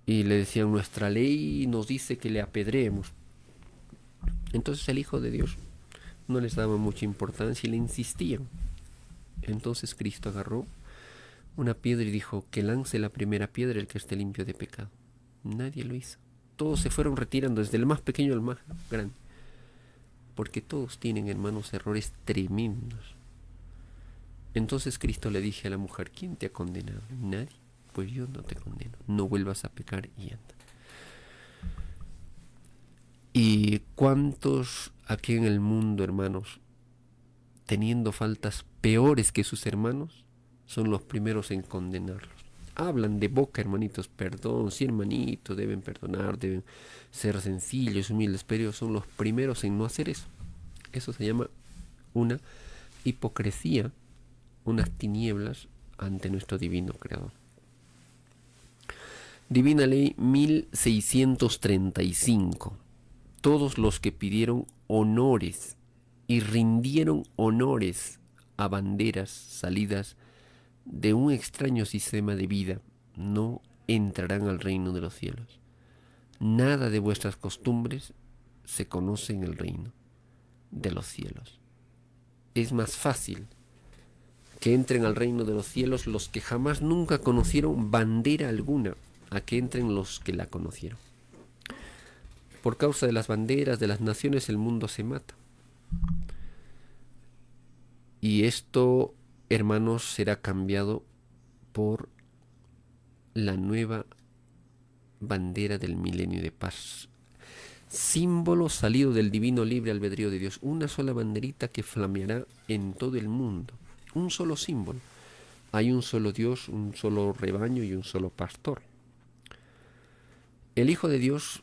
Speaker 1: y le decían: nuestra ley nos dice que le apedreemos. Entonces el Hijo de Dios no les daba mucha importancia y le insistían. Entonces Cristo agarró una piedra y dijo: que lance la primera piedra el que esté limpio de pecado. Nadie lo hizo. Todos se fueron retirando, desde el más pequeño al más grande, porque todos tienen, hermanos, errores tremendos. Entonces Cristo le dije a la mujer: ¿quién te ha condenado? Nadie. Pues yo no te condeno, no vuelvas a pecar y anda. ¿Y cuántos aquí en el mundo, hermanos, teniendo faltas peores que sus hermanos, son los primeros en condenarlos? Hablan de boca, hermanitos, perdón, sí, hermanitos, deben perdonar, deben ser sencillos, humildes, pero son los primeros en no hacer eso. Eso se llama una hipocresía, unas tinieblas ante nuestro divino Creador. Divina Ley 1635. Todos los que pidieron honores y rindieron honores a banderas salidas de un extraño sistema de vida no entrarán al reino de los cielos. Nada de vuestras costumbres se conoce en el reino de los cielos. Es más fácil que entren al reino de los cielos los que jamás nunca conocieron bandera alguna, a que entren los que la conocieron. Por causa de las banderas de las naciones el mundo se mata. Y esto, hermanos, será cambiado por la nueva bandera del milenio de paz. Símbolo salido del divino libre albedrío de Dios. Una sola banderita que flameará en todo el mundo. Un solo símbolo. Hay un solo Dios, un solo rebaño y un solo pastor. El Hijo de Dios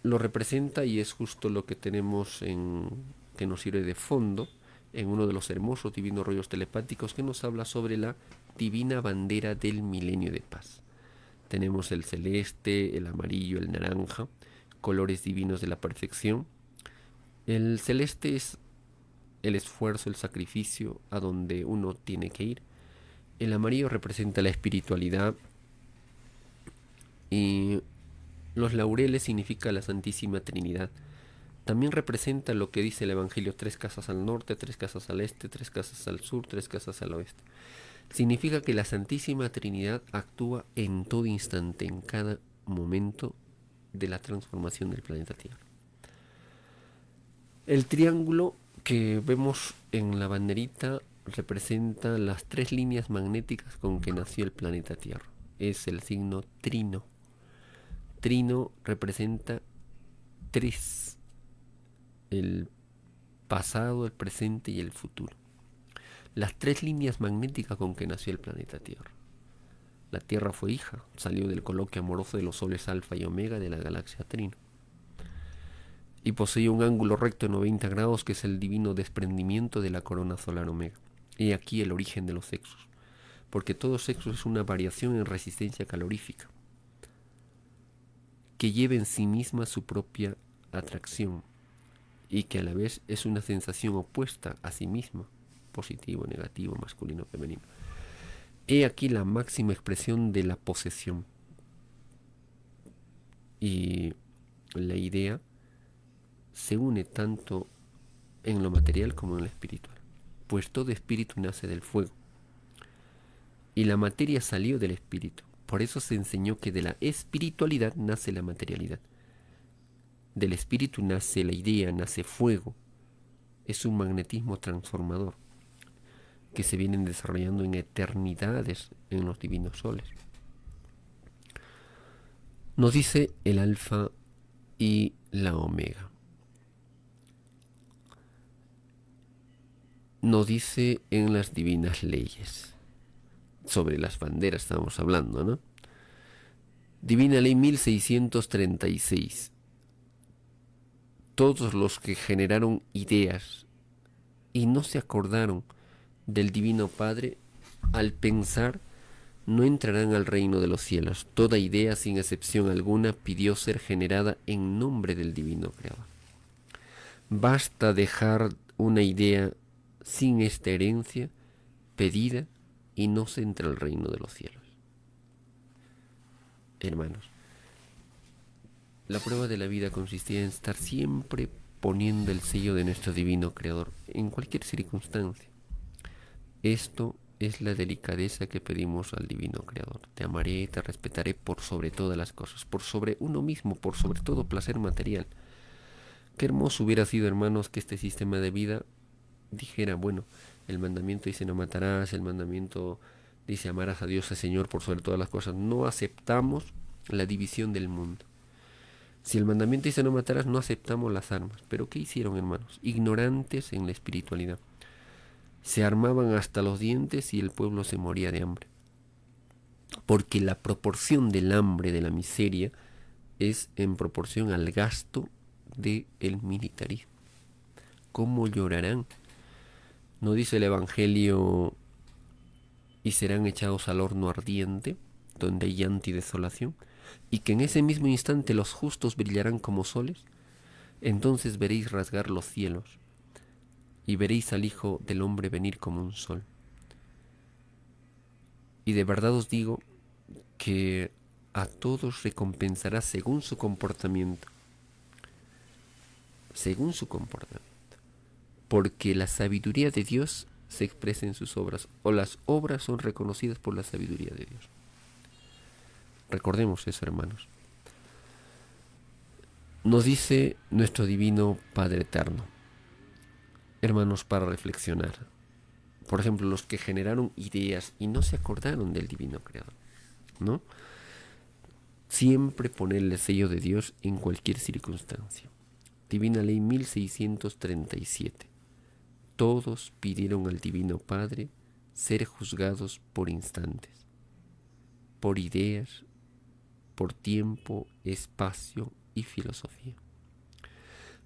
Speaker 1: lo representa, y es justo lo que tenemos que nos sirve de fondo en uno de los hermosos divinos rollos telepáticos que nos habla sobre la divina bandera del milenio de paz. Tenemos el celeste, el amarillo, el naranja, colores divinos de la perfección. El celeste es el esfuerzo, el sacrificio a donde uno tiene que ir. El amarillo representa la espiritualidad y los laureles significa la Santísima Trinidad. También representa lo que dice el Evangelio: 3 casas al norte, 3 casas al este, 3 casas al sur, 3 casas al oeste. Significa que la Santísima Trinidad actúa en todo instante, en cada momento de la transformación del planeta Tierra. El triángulo que vemos en la banderita representa las 3 líneas magnéticas con que nació el planeta Tierra. Es el signo trino. trino representa tres: el pasado, el presente y el futuro. Las tres líneas magnéticas con que nació el planeta Tierra. La Tierra fue hija, salió del coloquio amoroso de los soles Alfa y Omega de la galaxia Trino. Y posee un ángulo recto de 90 grados que es el divino desprendimiento de la corona solar Omega. He aquí el origen de los sexos, porque todo sexo es una variación en resistencia calorífica, que lleva en sí misma su propia atracción y que a la vez es una sensación opuesta a sí misma, positivo, negativo, masculino, femenino. He aquí la máxima expresión de la posesión. Y la idea se une tanto en lo material como en lo espiritual, pues todo espíritu nace del fuego y la materia salió del espíritu. Por eso se enseñó que de la espiritualidad nace la materialidad. Del espíritu nace la idea, nace fuego. Es un magnetismo transformador que se vienen desarrollando en eternidades en los divinos soles. Nos dice el alfa y la omega. Nos dice en las divinas leyes. Sobre las banderas estamos hablando, ¿no? Divina Ley 1636. Todos los que generaron ideas y no se acordaron del Divino Padre, al pensar, no entrarán al reino de los cielos. Toda idea, sin excepción alguna, pidió ser generada en nombre del Divino Creador. Basta dejar una idea sin esta herencia pedida y no se entra al reino de los cielos. Hermanos, la prueba de la vida consistía en estar siempre poniendo el sello de nuestro Divino Creador en cualquier circunstancia. Esto es la delicadeza que pedimos al Divino Creador. Te amaré, te respetaré por sobre todas las cosas, por sobre uno mismo, por sobre todo placer material. Qué hermoso hubiera sido, hermanos, que este sistema de vida dijera, bueno, el mandamiento dice no matarás, el mandamiento dice amarás a Dios, al Señor, por sobre todas las cosas. No aceptamos la división del mundo. Si el mandamiento dice no matarás, no aceptamos las armas. Pero ¿qué hicieron, hermanos? Ignorantes en la espiritualidad. Se armaban hasta los dientes y el pueblo se moría de hambre. Porque la proporción del hambre, de la miseria, es en proporción al gasto del militarismo. ¿Cómo llorarán? ¿No dice el Evangelio y serán echados al horno ardiente, donde hay llanto y desolación? Y que en ese mismo instante los justos brillarán como soles. Entonces veréis rasgar los cielos y veréis al Hijo del Hombre venir como un sol. Y de verdad os digo que a todos recompensará según su comportamiento. Según su comportamiento. Porque la sabiduría de Dios se expresa en sus obras, o las obras son reconocidas por la sabiduría de Dios. Recordemos eso, hermanos. Nos dice nuestro divino Padre Eterno, hermanos, para reflexionar. Por ejemplo, los que generaron ideas y no se acordaron del divino Creador, ¿no? Siempre poner el sello de Dios en cualquier circunstancia. Divina Ley 1637. Todos pidieron al Divino Padre ser juzgados por instantes, por ideas, por tiempo, espacio y filosofía.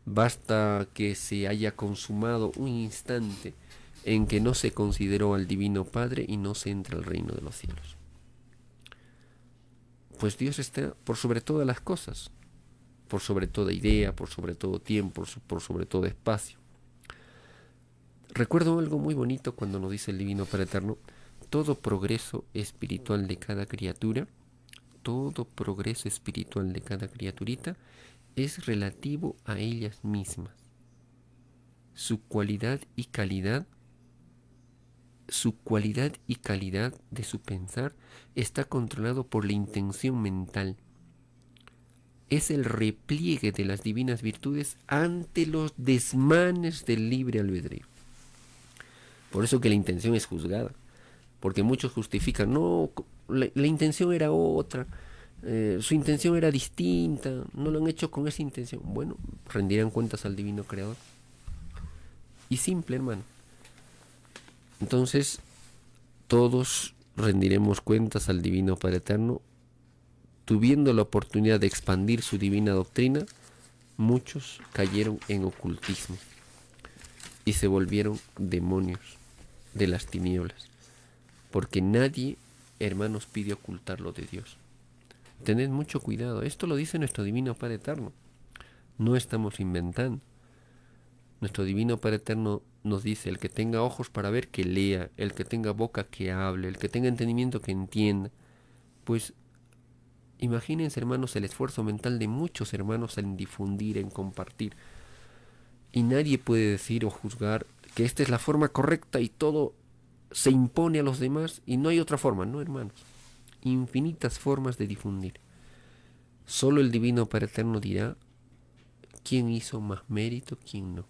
Speaker 1: Basta que se haya consumado un instante en que no se consideró al Divino Padre y no se entra al reino de los cielos. Pues Dios está por sobre todas las cosas, por sobre toda idea, por sobre todo tiempo, por sobre todo espacio. Recuerdo algo muy bonito cuando nos dice el Divino Padre Eterno: todo progreso espiritual de cada criatura, todo progreso espiritual de cada criaturita es relativo a ellas mismas. Su cualidad y calidad de su pensar está controlado por la intención mental. Es el repliegue de las divinas virtudes ante los desmanes del libre albedrío. Por eso que la intención es juzgada, porque muchos justifican, no, la intención era otra, su intención era distinta, no lo han hecho con esa intención. Bueno, rendirán cuentas al divino creador. Y simple, hermano. Entonces, todos rendiremos cuentas al divino Padre Eterno. Tuviendo la oportunidad de expandir su divina doctrina, muchos cayeron en ocultismo y se volvieron demonios de las tinieblas, porque nadie, hermanos, pide ocultar lo de Dios. Tened mucho cuidado, esto lo dice nuestro divino Padre Eterno, no estamos inventando. Nuestro divino Padre Eterno nos dice: el que tenga ojos para ver, que lea; el que tenga boca, que hable; el que tenga entendimiento, que entienda. Pues imagínense, hermanos, el esfuerzo mental de muchos hermanos en difundir, en compartir. Y nadie puede decir o juzgar que esta es la forma correcta y todo se impone a los demás y no hay otra forma. No, hermanos. Infinitas formas de difundir. Solo el divino Padre Eterno dirá quién hizo más mérito, quién no.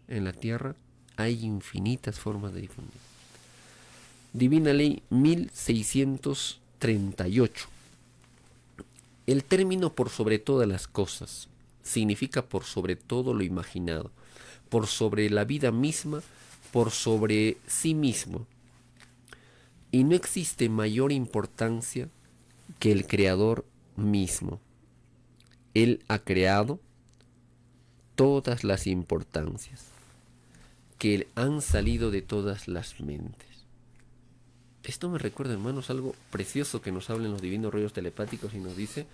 Speaker 1: En la tierra hay infinitas formas de difundir. Divina Ley 1638. El término por sobre todas las cosas significa por sobre todo lo imaginado, por sobre la vida misma, por sobre sí mismo. Y no existe mayor importancia que el Creador mismo. Él ha creado todas las importancias que han salido de todas las mentes. Esto me recuerda, hermanos, algo precioso que nos hablan los divinos rollos telepáticos y nos dice: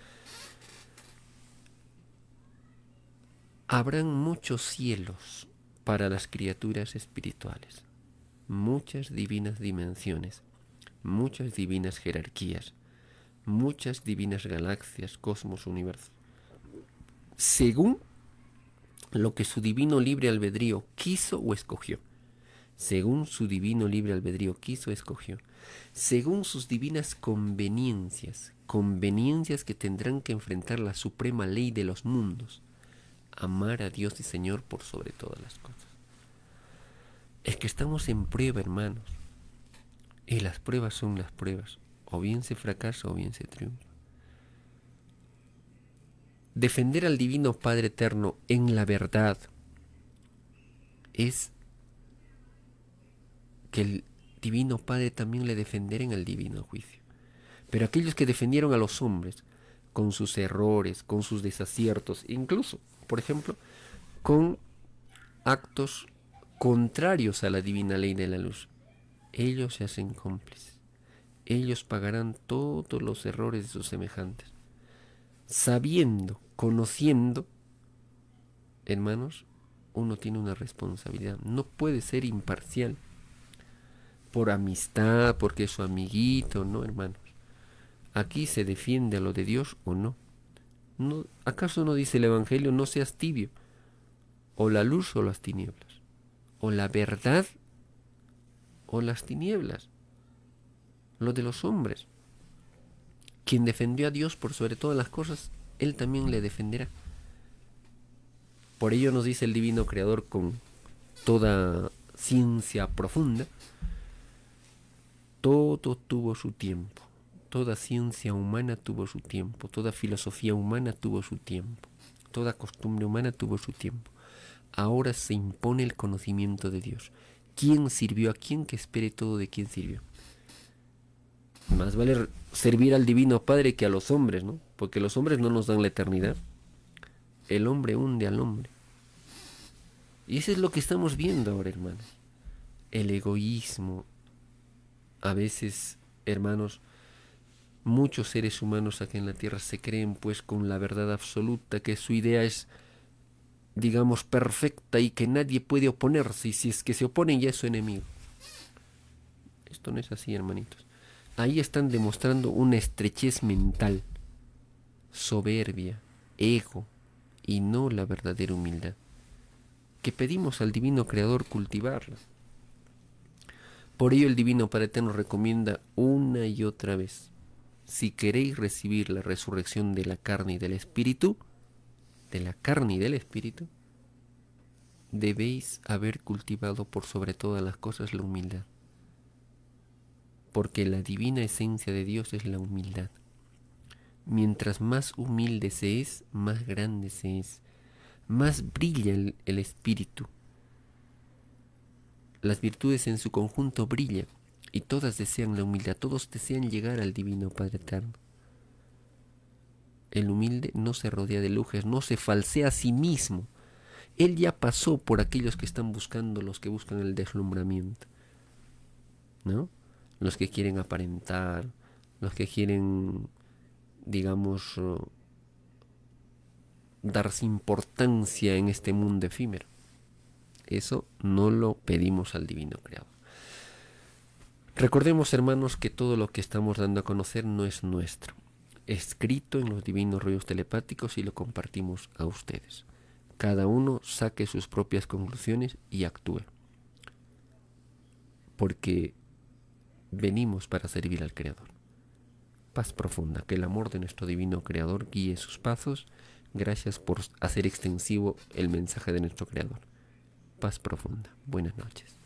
Speaker 1: habrán muchos cielos para las criaturas espirituales, muchas divinas dimensiones, muchas divinas jerarquías, muchas divinas galaxias, cosmos, universos, según lo que su divino libre albedrío quiso o escogió. Según su divino libre albedrío quiso o escogió. Según sus divinas conveniencias, conveniencias que tendrán que enfrentar la suprema ley de los mundos: amar a Dios y Señor por sobre todas las cosas. Es que estamos en prueba, hermanos. Y las pruebas son las pruebas. O bien se fracasa o bien se triunfa. Defender al divino Padre Eterno en la verdad es que el divino Padre también le defenderá en el divino juicio. Pero aquellos que defendieron a los hombres con sus errores, con sus desaciertos, incluso, por ejemplo, con actos contrarios a la divina ley de la luz, ellos se hacen cómplices. Ellos pagarán todos los errores de sus semejantes. Sabiendo, conociendo, hermanos, uno tiene una responsabilidad. No puede ser imparcial por amistad, porque es su amiguito, no, hermanos. Aquí se defiende a lo de Dios o no. No, ¿acaso no dice el Evangelio: no seas tibio? O la luz o las tinieblas, o la verdad o las tinieblas. Lo de los hombres. Quien defendió a Dios por sobre todas las cosas, Él también le defenderá. Por ello nos dice el divino Creador con toda ciencia profunda: todo tuvo su tiempo. Toda ciencia humana tuvo su tiempo. Toda filosofía humana tuvo su tiempo. Toda costumbre humana tuvo su tiempo. Ahora se impone el conocimiento de Dios. ¿Quién sirvió a quién? Que espere todo de quién sirvió. Más vale servir al divino Padre que a los hombres, ¿no? Porque los hombres no nos dan la eternidad. El hombre hunde al hombre. Y eso es lo que estamos viendo ahora, hermanos. El egoísmo. A veces, hermanos, muchos seres humanos aquí en la tierra se creen pues con la verdad absoluta, que su idea es, digamos, perfecta y que nadie puede oponerse, y si es que se oponen ya es su enemigo. Esto no es así, hermanitos. Ahí están demostrando una estrechez mental, soberbia, ego, y no la verdadera humildad, que pedimos al divino Creador cultivarla. Por ello el divino Padre Eterno recomienda una y otra vez: si queréis recibir la resurrección de la carne y del espíritu, debéis haber cultivado por sobre todas las cosas la humildad. Porque la divina esencia de Dios es la humildad. Mientras más humilde se es, más grande se es, más brilla el espíritu. Las virtudes en su conjunto brillan y todas desean la humildad, todos desean llegar al Divino Padre Eterno. El humilde no se rodea de lujes, no se falsea a sí mismo. Él ya pasó por aquellos que están buscando, los que buscan el deslumbramiento, ¿no? Los que quieren aparentar, los que quieren, digamos, darse importancia en este mundo efímero. Eso no lo pedimos al Divino Creador. Recordemos, hermanos, que todo lo que estamos dando a conocer no es nuestro. Escrito en los divinos rollos telepáticos y lo compartimos a ustedes. Cada uno saque sus propias conclusiones y actúe. Porque venimos para servir al Creador. Paz profunda, que el amor de nuestro divino Creador guíe sus pasos. Gracias por hacer extensivo el mensaje de nuestro Creador. Paz profunda. Buenas noches.